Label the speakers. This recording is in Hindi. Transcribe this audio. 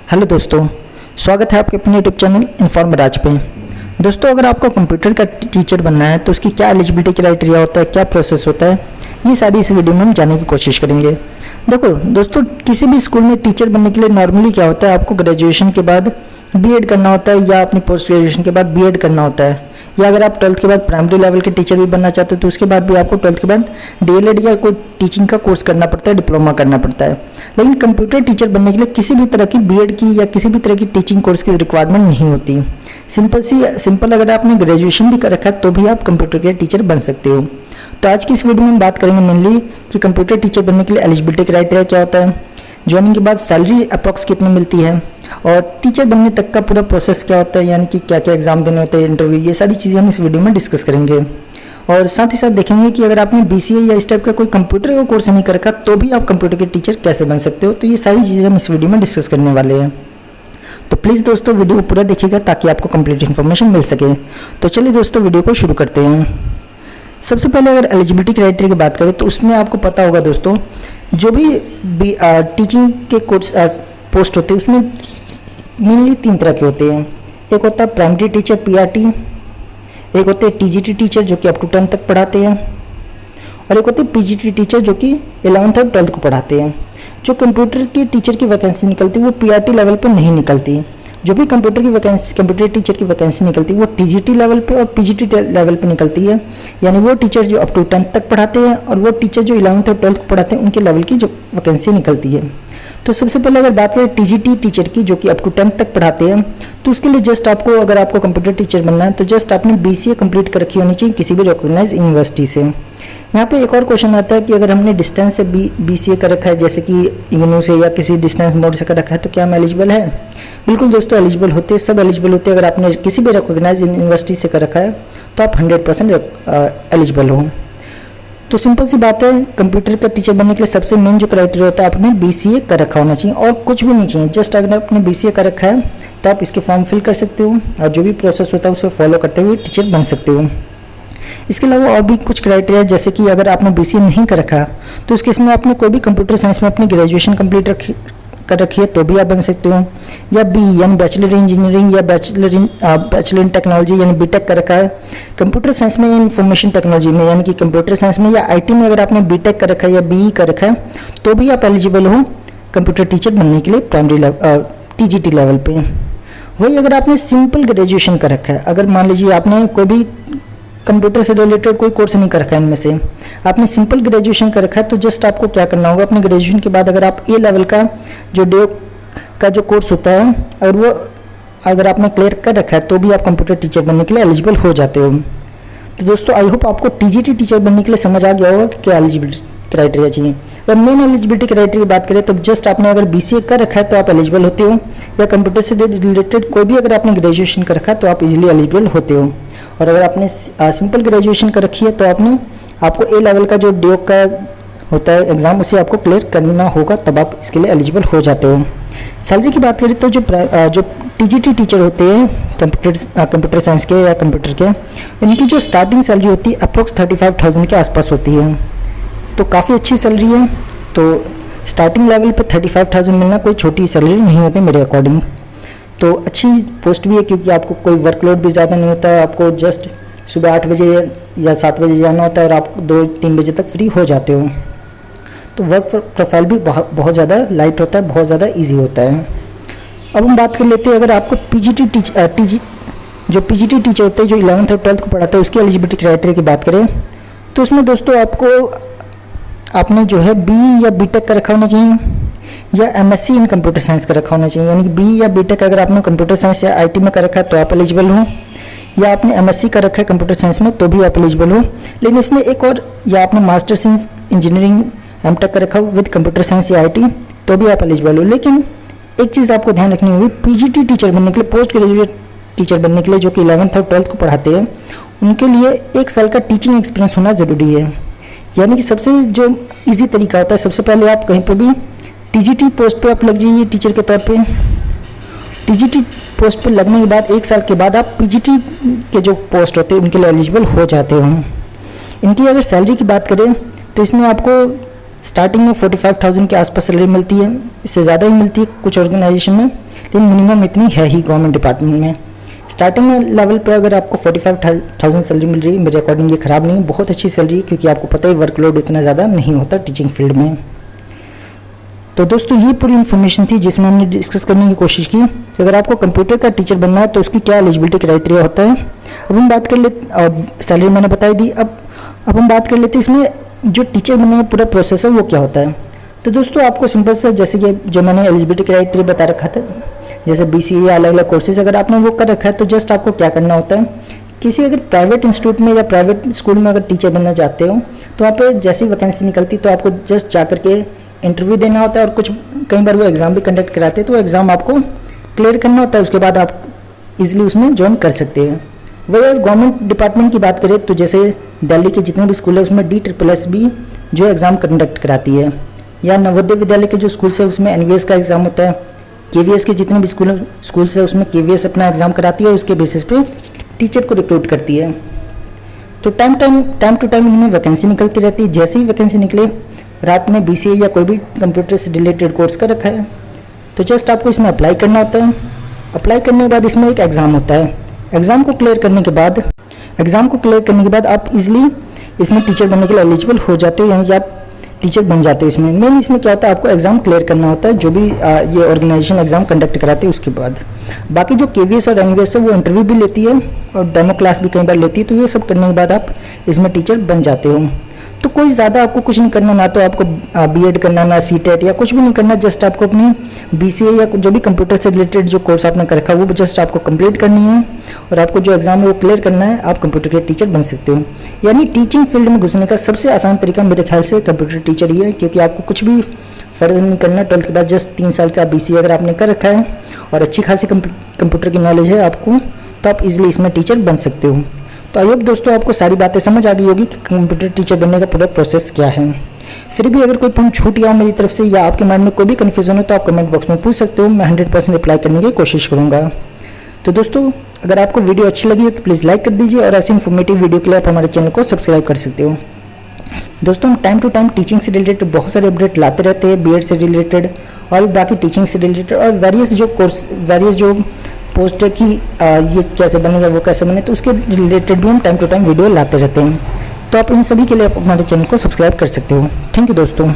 Speaker 1: हेलो दोस्तों, स्वागत है आपके अपने यूट्यूब चैनल इन्फॉर्म राज पे। दोस्तों, अगर आपको कंप्यूटर का टीचर बनना है तो उसकी क्या एलिजिबिलिटी क्राइटेरिया होता है, क्या प्रोसेस होता है, ये सारी इस वीडियो में हम जानने की कोशिश करेंगे। देखो दोस्तों, किसी भी स्कूल में टीचर बनने के लिए नॉर्मली क्या होता है, आपको ग्रेजुएशन के बाद बीएड करना होता है या अपनी पोस्ट ग्रेजुएशन के बाद बीएड करना होता है, या अगर आप 12th के बाद प्राइमरी लेवल के टीचर भी बनना चाहते हो तो उसके बाद भी आपको 12th के बाद डीएलएड या कोई टीचिंग का कोर्स करना पड़ता है, डिप्लोमा करना पड़ता है। लेकिन कंप्यूटर टीचर बनने के लिए किसी भी तरह की बीएड की या किसी भी तरह की टीचिंग कोर्स की रिक्वायरमेंट नहीं होती। सिंपल अगर आपने ग्रेजुएशन भी कर रखा है तो भी आप कंप्यूटर के टीचर बन सकते हो। तो आज की इस वीडियो में हम बात करेंगे मेनली कि कंप्यूटर टीचर बनने के लिए एलिजिबिलिटी क्राइटेरिया क्या होता है, ज्वाइनिंग के बाद सैलरी अप्रॉक्स कितनी मिलती है, और टीचर बनने तक का पूरा प्रोसेस क्या होता है, यानी कि क्या क्या एग्जाम देने होते हैं, इंटरव्यू, ये सारी चीज़ें हम इस वीडियो में डिस्कस करेंगे। और साथ ही साथ देखेंगे कि अगर आपने बीसीए या इस टाइप का कोई कंप्यूटर का कोर्स नहीं कर रखा तो भी आप कंप्यूटर के टीचर कैसे बन सकते हो। तो ये सारी चीज़ें हम इस वीडियो में डिस्कस करने वाले हैं। तो प्लीज़ दोस्तों वीडियो को पूरा देखिएगा ताकि आपको कंप्लीट इन्फॉर्मेशन मिल सके। तो चलिए दोस्तों वीडियो को शुरू करते हैं। सबसे पहले अगर एलिजिबिलिटी क्राइटेरिया की बात करें तो उसमें आपको पता होगा दोस्तों, जो भी टीचिंग के कोर्स पोस्ट होते हैं उसमें मेनली 3 तरह के होते हैं। एक होता है प्राइमरी टीचर पीआरटी, एक होते हैं टीजीटी टीचर जो कि अप टू 10 तक पढ़ाते हैं, और एक होते हैं पीजीटी टीचर जो कि 11th और 12th को पढ़ाते हैं। जो कंप्यूटर के टीचर की वैकेंसी निकलती है वो पीआरटी लेवल पे नहीं निकलती। जो भी कंप्यूटर टीचर की वैकेंसी निकलती है वो टीजीटी लेवल पे और पीजीटी लेवल पे निकलती है, यानी वो टीचर जो अप टू 10th तक पढ़ाते हैं और वो टीचर जो 11th और 12th को पढ़ाते हैं उनके लेवल की जो वैकेंसी निकलती है। तो सबसे पहले अगर बात करें टीजीटी टीचर की जो कि अप टू 10th तक पढ़ाते हैं, तो उसके लिए जस्ट आपको, अगर आपको कंप्यूटर टीचर बनना है तो जस्ट आपने बीसीए कंप्लीट कर रखी होनी चाहिए किसी भी रिकॉग्नाइज यूनिवर्सिटी से। यहाँ पे एक और क्वेश्चन आता है कि अगर हमने डिस्टेंस से बीसीए कर रखा है, जैसे कि इग्नू से या किसी डिस्टेंस मोड से कर रखा है, तो क्या हम एलिजिबल है? बिल्कुल दोस्तों, एलिजिबल होते हैं, सब एलिजिबल होते हैं। अगर आपने किसी भी रिकॉग्नाइज यूनिवर्सिटी से कर रखा है तो आप 100% एलिजिबल हो। तो सिंपल सी बात है, कंप्यूटर का टीचर बनने के लिए सबसे मेन जो क्राइटेरिया होता है आपने बीसीए कर रखा होना चाहिए और कुछ भी नहीं चाहिए। जस्ट अगर आपने बीसीए कर रखा है तो आप इसके फॉर्म फिल कर सकते हो और जो भी प्रोसेस होता है उसे फॉलो करते हुए टीचर बन सकते हो। इसके अलावा और भी कुछ क्राइटेरिया, जैसे कि अगर आपने बीसीए नहीं कर रखा तो उस केस में आपने कोई भी कंप्यूटर साइंस में अपनी ग्रेजुएशन कंप्लीट कर रखी है तो भी आप बन सकते हो, या बी यानी बैचलर इंजीनियरिंग या बैचलर इन टेक्नोलॉजी यानी बीटेक कर रखा है कंप्यूटर साइंस में या इंफॉर्मेशन टेक्नोलॉजी में, यानी कि कंप्यूटर साइंस में या आईटी में अगर आपने बीटेक कर रखा है या बीई कर रखा है तो भी आप एलिजिबल हो कंप्यूटर टीचर बनने के लिए प्राइमरी लेवल टीजीटी लेवल पे। वही अगर आपने सिंपल ग्रेजुएशन कर रखा है, अगर मान लीजिए आपने कोई भी कंप्यूटर से रिलेटेड कोई कोर्स नहीं कर रखा है, इनमें से आपने सिंपल ग्रेजुएशन कर रखा है, तो जस्ट आपको क्या करना होगा, अपने ग्रेजुएशन के बाद अगर आप ए लेवल का जो डीओ का जो कोर्स होता है और वो अगर आपने क्लियर कर रखा है तो भी आप कंप्यूटर टीचर बनने के लिए एलिजिबल हो जाते हो। तो दोस्तों आई होप आपको टीजीटी टीचर बनने के लिए समझ आ गया होगा कि क्या एलिजिबिलिटी क्राइटेरिया चाहिए। और मेन एलिजिबिलिटी क्राइटेरिया की बात करें तो जस्ट आपने अगर बीसीए कर रखा है तो आप एलिजिबल होते हो, या कंप्यूटर से रिलेटेड कोई भी अगर आपने ग्रेजुएशन कर रखा है तो आप इजीली एलिजिबल होते हो। और अगर आपने सिंपल ग्रेजुएशन कर रखी है तो आपको ए लेवल का जो डीओ का होता है एग्ज़ाम उसे आपको क्लियर करना होगा, तब आप इसके लिए एलिजिबल हो जाते हो। सैलरी की बात करें तो जो टीजीटी टीचर होते हैं कंप्यूटर साइंस के या कंप्यूटर के, इनकी जो स्टार्टिंग सैलरी होती है अप्रोक्स 35,000 के आसपास होती है, तो काफ़ी अच्छी सैलरी है। तो स्टार्टिंग लेवल पे 35,000 मिलना कोई छोटी सैलरी नहीं होती मेरे अकॉर्डिंग। तो अच्छी पोस्ट भी है क्योंकि आपको कोई वर्कलोड भी ज़्यादा नहीं होता है, आपको जस्ट सुबह 8 बजे या 7 बजे जाना होता है और आप 2-3 बजे तक फ्री हो जाते हो। तो वर्क प्रोफाइल भी बहुत ज़्यादा लाइट होता है, बहुत ज़्यादा इजी होता है। अब हम बात कर लेते हैं, अगर आपको पीजीटी टीचर होते हैं जो 11th और 12th को पढ़ाते हैं उसकी एलिजिबिलिटी क्राइटेरिया की बात करें तो उसमें दोस्तों आपने जो है बी या बीटेक का रखा होना चाहिए, या एमएससी इन कंप्यूटर साइंस का रखा होना चाहिए, यानी कि बी या बीटेक अगर आपने कंप्यूटर साइंस या आईटी में कर रखा है तो आप एलिजिबल हो, या आपने एमएससी कर रखा है कंप्यूटर साइंस में तो भी आप एलिजिबल हो। लेकिन इसमें एक और, या आपने मास्टर्स इन इंजीनियरिंग एमटेक कर रखा हो विद कंप्यूटर साइंस या आईटी तो भी आप एलिजिबल हो। लेकिन एक चीज़ आपको ध्यान रखनी होगी, पीजीटी टीचर बनने के लिए, पोस्ट ग्रेजुएट टीचर बनने के लिए जो कि 11th और 12th को पढ़ाते हैं उनके लिए 1 साल का टीचिंग एक्सपीरियंस होना ज़रूरी है। यानी कि सबसे जो ईजी तरीका होता है, सबसे पहले आप कहीं पर भी टीजीटी पोस्ट पे आप लग जाइए टीचर के तौर पे। टीजीटी पोस्ट पे लगने के बाद 1 साल के बाद आप पीजीटी के जो पोस्ट होते हैं उनके लिए एलिजिबल हो जाते हो। इनकी अगर सैलरी की बात करें तो इसमें आपको स्टार्टिंग में 45,000 के आसपास सैलरी मिलती है, इससे ज़्यादा ही मिलती है कुछ ऑर्गेनाइजेशन में, लेकिन मिनिमम इतनी है ही गवर्नमेंट डिपार्टमेंट में। स्टार्टिंग में लेवल पे अगर आपको 45,000 सैलरी मिल रही है, मेरे अकॉर्डिंग ये ख़राब नहीं है, बहुत अच्छी सैलरी, क्योंकि आपको पता ही वर्कलोड इतना ज़्यादा नहीं होता टीचिंग फील्ड में। तो दोस्तों ये पूरी इन्फॉर्मेशन थी जिसमें हमने डिस्कस करने की कोशिश की कि अगर आपको कंप्यूटर का टीचर बनना है तो उसकी क्या एलिजिबिलिटी क्राइटेरिया होता है। अब हम बात कर लेते, और सैलरी मैंने बताई दी, अब हम बात कर लेते हैं इसमें जो टीचर बनने का पूरा प्रोसेस है वो क्या होता है। तो दोस्तों आपको सिंपल सा, जैसे कि जो मैंने एलिजिबिलिटी क्राइटेरिया बता रखा था, जैसे BCA या अलग अलग कोर्सेज अगर आपने वो कर रखा है, तो जस्ट आपको क्या करना होता है, किसी अगर प्राइवेट इंस्टीट्यूट में या प्राइवेट स्कूल में अगर टीचर बनना चाहते हो तो वहाँ पे जैसी वैकेंसी निकलती तो आपको जस्ट जा करके इंटरव्यू देना होता है, और कुछ कई बार वो एग्ज़ाम भी कंडक्ट कराते हैं, तो वो एग्ज़ाम आपको क्लियर करना होता है, उसके बाद आप इजीली उसमें ज्वाइन कर सकते हैं। वही अगर गवर्नमेंट डिपार्टमेंट की बात करें तो जैसे दिल्ली के जितने भी स्कूल है उसमें DSSS जो एग्ज़ाम कंडक्ट कराती है, या नवोदय विद्यालय के जो स्कूल्स है उसमें NVS का एग्ज़ाम होता है, KVS के जितने भी स्कूल्स है उसमें KVS अपना एग्ज़ाम कराती है और उसके बेसिस पे टीचर को रिक्रूट करती है। तो टाइम टू टाइम इनमें वैकेंसी निकलती रहती है। जैसे ही वैकेंसी निकले और आपने BCA या कोई भी कंप्यूटर से रिलेटेड कोर्स कर रखा है तो जस्ट आपको इसमें अप्लाई करना होता है। अप्लाई करने के बाद इसमें एक एग्ज़ाम होता है। एग्ज़ाम को क्लियर करने के बाद आप इजीली इसमें टीचर बनने के लिए एलिजिबल हो जाते हो, यानी कि आप टीचर बन जाते हो। इसमें मेन इसमें क्या होता है, आपको एग्ज़ाम क्लियर करना होता है, जो भी ये ऑर्गेनाइजेशन एग्ज़ाम कंडक्ट कराते हैं उसके बाद। बाकी जो KVS और NVS है वो इंटरव्यू भी लेती है और डेमो क्लास भी कई बार लेती है, तो ये सब करने के बाद आप इसमें टीचर बन जाते हो। तो कोई ज़्यादा आपको कुछ नहीं करना, ना तो आपको B.Ed करना, ना C.TET या कुछ भी नहीं करना, जस्ट आपको अपनी BCA या जो भी कंप्यूटर से रिलेटेड जो कोर्स आपने कर रखा है वो जस्ट आपको कंप्लीट करनी है, और आपको जो एग्ज़ाम है वो क्लियर करना है, आप कंप्यूटर के टीचर बन सकते हो। यानी टीचिंग फील्ड में घुसने का सबसे आसान तरीका मेरे ख्याल से कंप्यूटर टीचर ही है, क्योंकि आपको कुछ भी फर्दर नहीं करना। 12th के बाद जस्ट 3 साल का BCA अगर आपने कर रखा है और अच्छी खासी कंप्यूटर की नॉलेज है आपको, तो आप इजीली इसमें टीचर बन सकते हो। तो आई होप दोस्तों आपको सारी बातें समझ आ गई होगी कि कंप्यूटर टीचर बनने का पूरा प्रोसेस क्या है। फिर भी अगर कोई पॉइंट छूट गया हो मेरी तरफ से या आपके माइंड में कोई भी कन्फ्यूजन हो तो आप कमेंट बॉक्स में पूछ सकते हो, मैं 100% रिप्लाई करने की कोशिश करूँगा। तो दोस्तों अगर आपको वीडियो अच्छी लगी हो तो प्लीज़ लाइक कर दीजिए, और ऐसी इन्फॉर्मेटिव वीडियो के लिए आप हमारे चैनल को सब्सक्राइब कर सकते हो। दोस्तों हम टाइम टू टाइम टीचिंग से रिलेटेड बहुत सारे अपडेट लाते रहते हैं, B.Ed से रिलेटेड और बाकी टीचिंग से रिलेटेड, और वेरियस जो पोस्ट है कि ये कैसे बने या वो कैसे बने, तो उसके रिलेटेड भी हम टाइम टू टाइम वीडियो लाते रहते हैं। तो आप इन सभी के लिए आप हमारे चैनल को सब्सक्राइब कर सकते हो। थैंक यू दोस्तों।